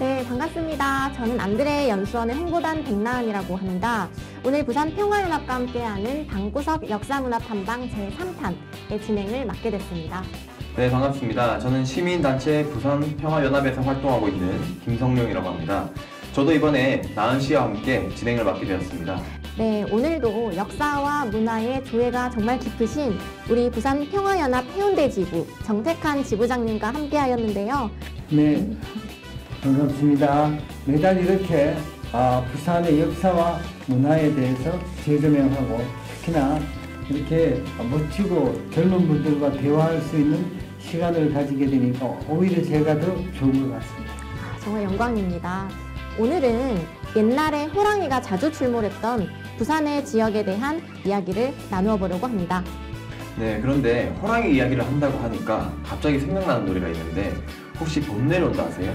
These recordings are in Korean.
네, 반갑습니다. 저는 안드레 연수원의 홍보단 백나은이라고 합니다. 오늘 부산 평화연합과 함께하는 방구석 역사문화 탐방 제3탄의 진행을 맡게 됐습니다. 네, 반갑습니다. 저는 시민단체 부산평화연합에서 활동하고 있는 김성룡이라고 합니다. 저도 이번에 나은 씨와 함께 진행을 맡게 되었습니다. 네, 오늘도 역사와 문화의 조예가 정말 깊으신 우리 부산평화연합 해운대 지부 정택한 지부장님과 함께하였는데요. 네, 반갑습니다. 매달 이렇게 부산의 역사와 문화에 대해서 재조명하고 특히나 이렇게 멋지고 젊은 분들과 대화할 수 있는 시간을 가지게 되니까 오히려 제가 더 좋은 것 같습니다. 정말 영광입니다. 오늘은 옛날에 호랑이가 자주 출몰했던 부산의 지역에 대한 이야기를 나누어 보려고 합니다. 네, 그런데 호랑이 이야기를 한다고 하니까 갑자기 생각나는 노래가 있는데 혹시 봄 내려온다 아세요?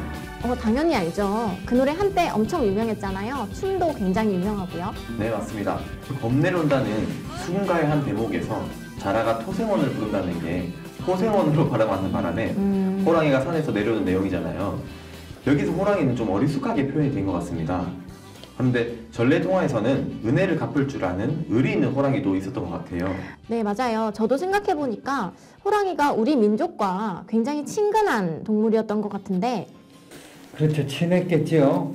당연히 알죠. 그 노래 한때 엄청 유명했잖아요. 춤도 굉장히 유명하고요. 네, 맞습니다. 봄 내려온다는 수군가의 한 대목에서 자라가 토생원을 부른다는 게 토생원으로 발음하는 바람에 호랑이가 산에서 내려오는 내용이잖아요. 여기서 호랑이는 좀 어리숙하게 표현이 된 것 같습니다. 그런데 전래동화에서는 은혜를 갚을 줄 아는 의리 있는 호랑이도 있었던 것 같아요. 네, 맞아요. 저도 생각해보니까 호랑이가 우리 민족과 굉장히 친근한 동물이었던 것 같은데. 그렇죠. 친했겠죠.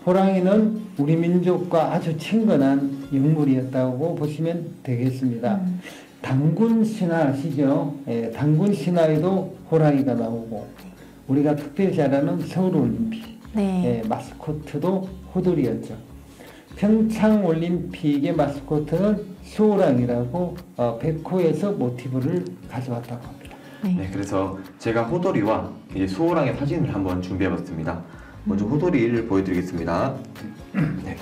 호랑이는 우리 민족과 아주 친근한 영물이었다고 보시면 되겠습니다. 단군 신화 아시죠? 예, 단군 신화에도 호랑이가 나오고 우리가 특별히 잘 아는 서울올림픽 네. 예, 마스코트도 호돌이였죠. 평창올림픽의 마스코트는 수호랑이라고 백호에서 모티브를 가져왔다고 합니다. 네, 그래서 제가 호돌이와 이제 수호랑의 사진을 한번 준비해봤습니다. 먼저 호돌이를 보여드리겠습니다. 네.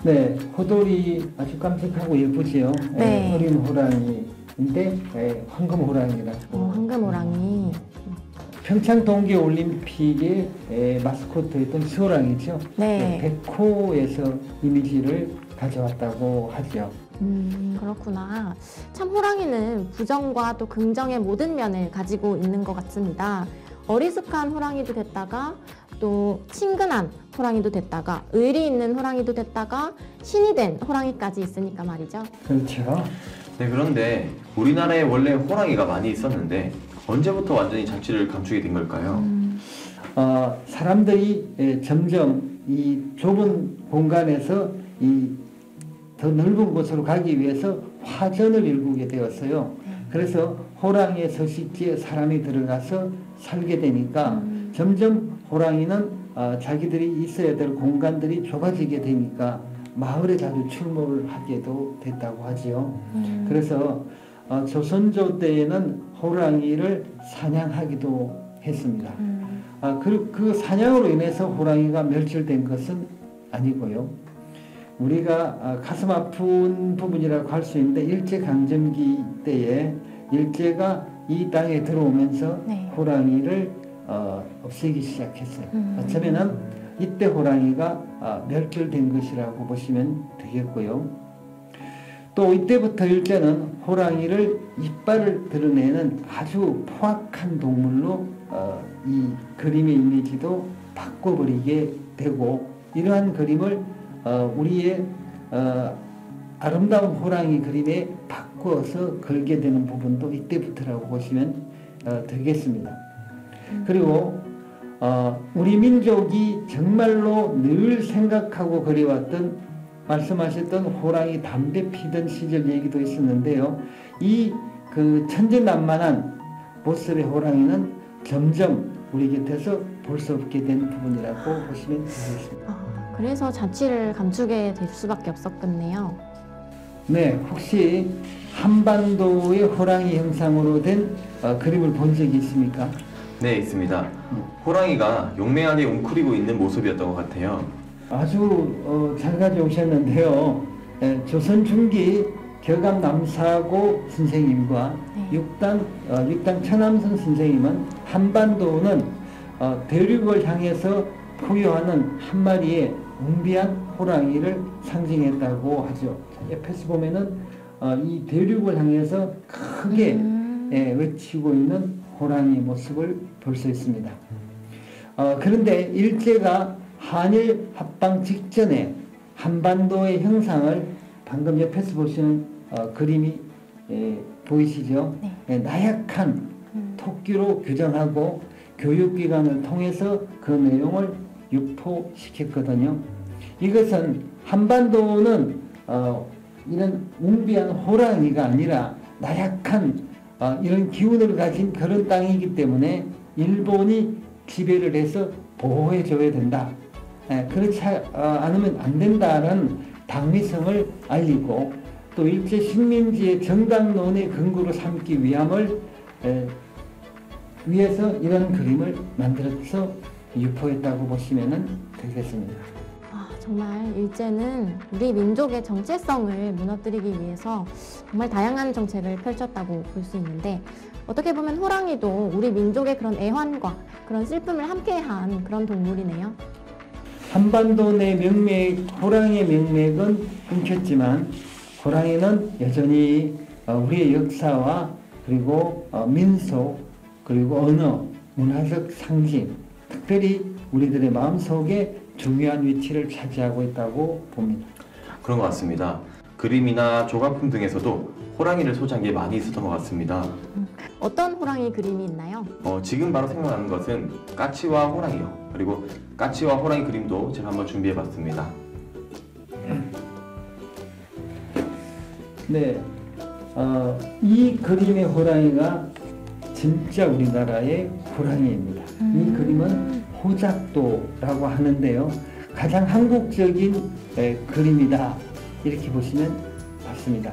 네, 호돌이 아주 깜찍하고 예쁘지요. 네. 어린 호랑이인데 황금호랑이라고. 황금호랑이. 평창 동계올림픽의 마스코트였던 수호랑이죠. 네. 백호에서 이미지를 가져왔다고 하죠. 그렇구나. 참 호랑이는 부정과 또 긍정의 모든 면을 가지고 있는 것 같습니다. 어리숙한 호랑이도 됐다가 또 친근한 호랑이도 됐다가 의리 있는 호랑이도 됐다가 신이 된 호랑이까지 있으니까 말이죠. 그렇죠. 네, 그런데 우리나라에 원래 호랑이가 많이 있었는데 언제부터 완전히 자취를 감추게 된 걸까요? 사람들이 점점 이 좁은 공간에서 이 더 넓은 곳으로 가기 위해서 화전을 일구게 되었어요. 그래서 호랑이의 서식지에 사람이 들어가서 살게 되니까 점점 호랑이는 자기들이 있어야 될 공간들이 좁아지게 되니까 마을에 자주 출몰을 하게도 됐다고 하지요. 그래서 조선조 때에는 호랑이를 사냥하기도 했습니다. 그 사냥으로 인해서 호랑이가 멸절된 것은 아니고요. 우리가 가슴 아픈 부분이라고 할 수 있는데 일제강점기 때에 일제가 이 땅에 들어오면서 네. 호랑이를 없애기 시작했어요. 어쩌면은 이때 호랑이가 멸절된 것이라고 보시면 되겠고요. 또 이때부터 일제는 호랑이를 이빨을 드러내는 아주 포악한 동물로 이 그림의 이미지도 바꿔버리게 되고 이러한 그림을 우리의 아름다운 호랑이 그림에 바꾸어서 걸게 되는 부분도 이때부터라고 보시면 되겠습니다. 그리고 우리 민족이 정말로 늘 생각하고 그려왔던 말씀하셨던 호랑이 담배 피던 시절 얘기도 있었는데요. 이 그 천진난만한 모습의 호랑이는 점점 우리 곁에서 볼 수 없게 된 부분이라고 보시면 되겠습니다. 그래서 자취를 감추게 될 수밖에 없었겠네요. 네, 혹시 한반도의 호랑이 형상으로 된 그림을 본 적이 있습니까? 네, 있습니다. 호랑이가 용맹하게 웅크리고 있는 모습이었던 것 같아요. 아주 잘 가져오셨는데요. 조선 중기 격암 남사고 선생님과 네. 육당 천암선 선생님은 한반도는 대륙을 향해서 포효하는 한 마리의 웅비한 호랑이를 상징했다고 하죠. 옆에서 보면은 이 대륙을 향해서 크게 외치고 있는 호랑이 모습을 볼 수 있습니다. 그런데 일제가 한일 합방 직전에 한반도의 형상을 방금 옆에서 보시는 그림이 보이시죠? 네. 나약한 토끼로 규정하고 교육기관을 통해서 그 내용을 유포시켰거든요. 이것은 한반도는 이런 웅비한 호랑이가 아니라 나약한 이런 기운을 가진 그런 땅이기 때문에 일본이 지배를 해서 보호해줘야 된다. 그렇지 않으면 안 된다는 당위성을 알리고 또 일제 식민지의 정당론의 근거로 삼기 위해서 이런 그림을 만들어서 유포했다고 보시면 되겠습니다. 정말 일제는 우리 민족의 정체성을 무너뜨리기 위해서 정말 다양한 정책을 펼쳤다고 볼 수 있는데 어떻게 보면 호랑이도 우리 민족의 그런 애환과 그런 슬픔을 함께한 그런 동물이네요. 한반도 내 호랑이의 명맥은 끊겼지만 호랑이는 여전히 우리의 역사와 그리고 민속 그리고 언어, 문화적 상징, 특별히 우리들의 마음속에 중요한 위치를 차지하고 있다고 봅니다. 그런 것 같습니다. 그림이나 조각품 등에서도 호랑이를 소재한 게 많이 있었던 것 같습니다. 어떤 호랑이 그림이 있나요? 지금 바로 생각나는 것은 까치와 호랑이요. 그리고 까치와 호랑이 그림도 제가 한번 준비해봤습니다. 네, 이 그림의 호랑이가 진짜 우리나라의 호랑이입니다. 이 그림은 호작도라고 하는데요. 가장 한국적인 그림이다. 이렇게 보시면 맞습니다.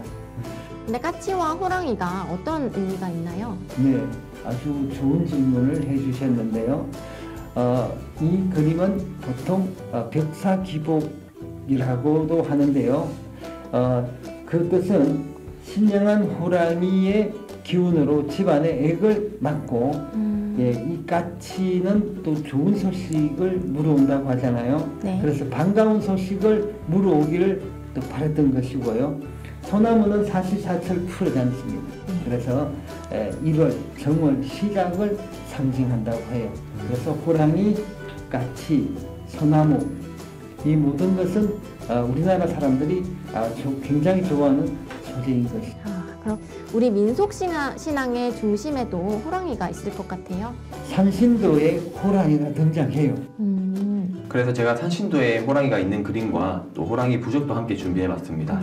근데 까치와 호랑이가 어떤 의미가 있나요? 네, 아주 좋은 질문을 해주셨는데요. 이 그림은 보통 벽사기복이라고도 하는데요. 그 뜻은 신령한 호랑이의 기운으로 집안의 액을 막고 이 까치는 또 좋은 소식을 물어온다고 하잖아요. 네. 그래서 반가운 소식을 물어오기를 또 바랬던 것이고요. 소나무는 사시사철 푸르지 않습니다. 그래서 1월 정월 시작을 상징한다고 해요. 그래서 호랑이, 까치, 소나무 이 모든 것은 우리나라 사람들이 굉장히 좋아하는 소재인 것이죠. 그럼 우리 민속 신앙의 중심에도 호랑이가 있을 것 같아요. 산신도에 호랑이가 등장해요. 그래서 제가 산신도에 호랑이가 있는 그림과 또 호랑이 부적도 함께 준비해봤습니다.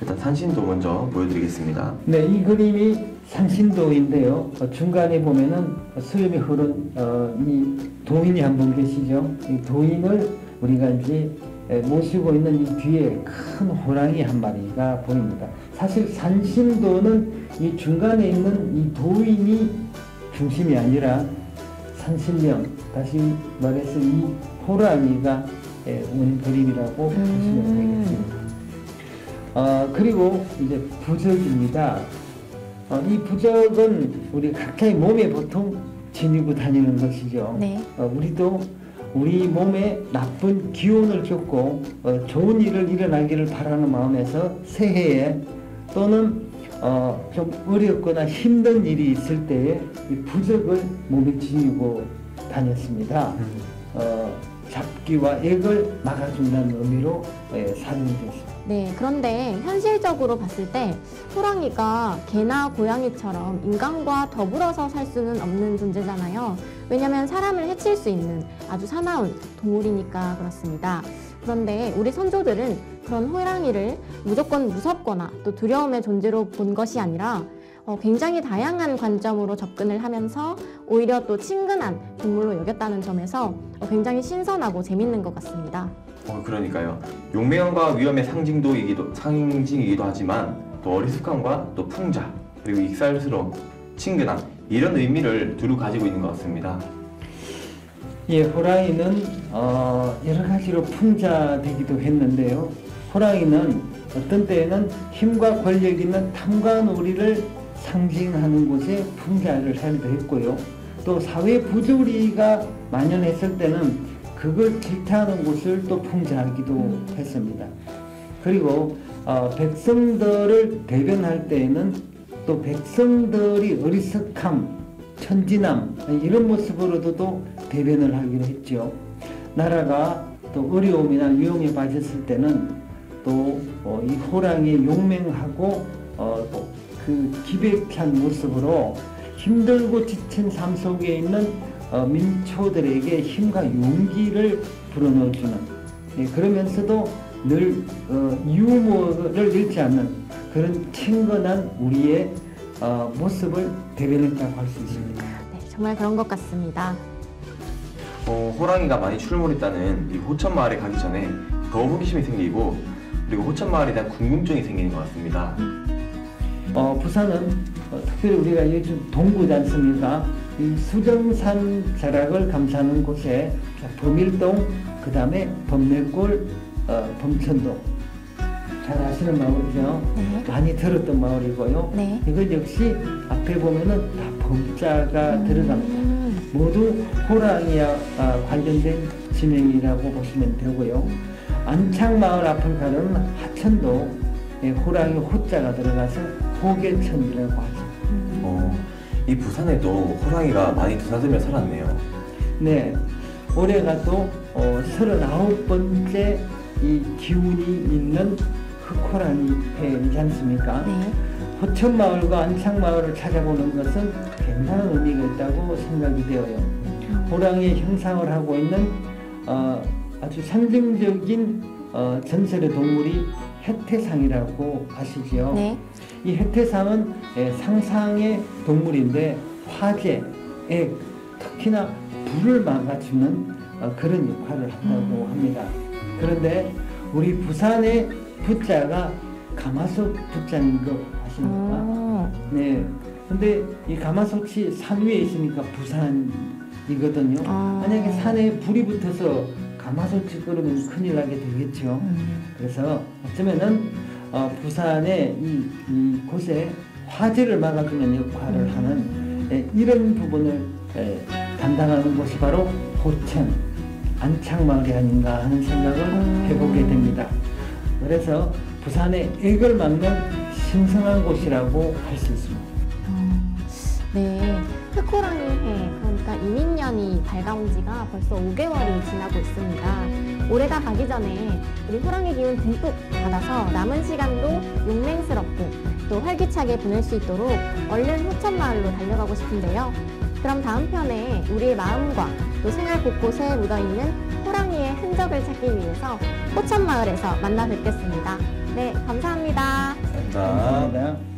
일단 산신도 먼저 보여드리겠습니다. 네, 이 그림이 산신도인데요. 중간에 보면은 수염이 흐른 이 도인이 한 분 계시죠. 이 도인을 우리가 이제 모시고 있는 이 뒤에 큰 호랑이 한 마리가 보입니다. 사실 산신도는 이 중간에 있는 이 도인이 중심이 아니라 산신령, 다시 말해서 이 호랑이가 온 그림이라고 보시면 되겠습니다. 그리고 이제 부적입니다. 이 부적은 우리 각자의 몸에 보통 지니고 다니는 것이죠. 네. 우리도 우리 몸에 나쁜 기운을 줬고 좋은 일을 일어나기를 바라는 마음에서 새해에 또는 좀 어렵거나 힘든 일이 있을 때에 이 부적을 몸에 지니고 다녔습니다. 잡기와 액을 막아준다는 의미로 사용됐습니다. 네, 그런데 현실적으로 봤을 때 호랑이가 개나 고양이처럼 인간과 더불어서 살 수는 없는 존재잖아요. 왜냐하면 사람을 해칠 수 있는 아주 사나운 동물이니까 그렇습니다. 그런데 우리 선조들은 그런 호랑이를 무조건 무섭거나 또 두려움의 존재로 본 것이 아니라 굉장히 다양한 관점으로 접근을 하면서 오히려 또 친근한 동물로 여겼다는 점에서 굉장히 신선하고 재밌는 것 같습니다. 그러니까요. 용맹함과 위험의 상징이기도 하지만 또 어리숙함과 또 풍자 그리고 익살스러움, 친근함 이런 의미를 두루 가지고 있는 것 같습니다. 예, 호랑이는 여러 가지로 풍자되기도 했는데요. 호랑이는 어떤 때에는 힘과 권력 있는 탐과 놀이를 상징하는 곳에 풍자를 하기도 했고요. 또 사회 부조리가 만연했을 때는 그걸 질타하는 곳을 또 풍자하기도 했습니다. 그리고 백성들을 대변할 때에는 또 백성들이 어리석함, 천진함 이런 모습으로도 또 대변을 하기로 했죠. 나라가 또 어려움이나 위험에 빠졌을 때는 또 이 호랑이의 용맹하고 또 그 기백찬 모습으로 힘들고 지친 삶 속에 있는 민초들에게 힘과 용기를 불어넣어주는 그러면서도 늘 유머를 잃지 않는 그런 친근한 우리의 모습을 대변했다고 할 수 있습니다. 네, 정말 그런 것 같습니다. 호랑이가 많이 출몰했다는 이 호천마을에 가기 전에 더 호기심이 생기고 그리고 호천마을에 대한 궁금증이 생기는 것 같습니다. 부산은 특별히 우리가 요즘 동구지 않습니까? 이 수정산 자락을 감싸는 곳에 범일동, 그 다음에 범내골, 범천동 잘 아시는 마을이죠. 네. 많이 들었던 마을이고요. 네. 이것 역시 앞에 보면은 다 범자가 들어갑니다. 모두 호랑이와 관련된 지명이라고 보시면 되고요. 안창마을 앞을 가는 하천도 호랑이 호자가 들어가서 호계천이라고 하죠. 이 부산에도 호랑이가 많이 드나들며 살았네요. 네, 올해가 또 39번째 이 기운이 있는 흑호랑이 해이지 않습니까? 네. 호천마을과 안창마을을 찾아보는 것은 굉장한 의미가 있다고 생각이 되어요. 호랑이의 형상을 하고 있는 아주 상징적인 전설의 동물이 해태상이라고 아시죠? 네. 이 해태상은 상상의 동물인데 화재, 액, 특히나 불을 막아주는 그런 역할을 한다고 합니다. 그런데 우리 부산의 부자가 가마솥 부자인 거 아십니까? 네. 근데 이 가마솥이 산 위에 있으니까 부산이거든요. 만약에 산에 불이 붙어서 가마솥이 끓으면 큰일 나게 되겠죠. 그래서 어쩌면은 부산의 이 곳에 화재를 막아주는 역할을 하는 이런 부분을 담당하는 곳이 바로 호천, 안창마을이 아닌가 하는 생각을 해보게 됩니다. 그래서 부산의 액을 막는 신성한 곳이라고 할 수 있습니다. 네, 흑호랑이 해, 그러니까 이민년이 밝아온 지가 벌써 5개월이 지나고 있습니다. 올해가 가기 전에 우리 호랑이 기운 듬뿍 받아서 남은 시간도 용맹스럽고 또 활기차게 보낼 수 있도록 얼른 호천마을로 달려가고 싶은데요. 그럼 다음 편에 우리의 마음과 또 생활 곳곳에 묻어있는 호랑이의 흔적을 찾기 위해서 호천마을에서 만나 뵙겠습니다. 네, 감사합니다. 감사합니다. 감사합니다.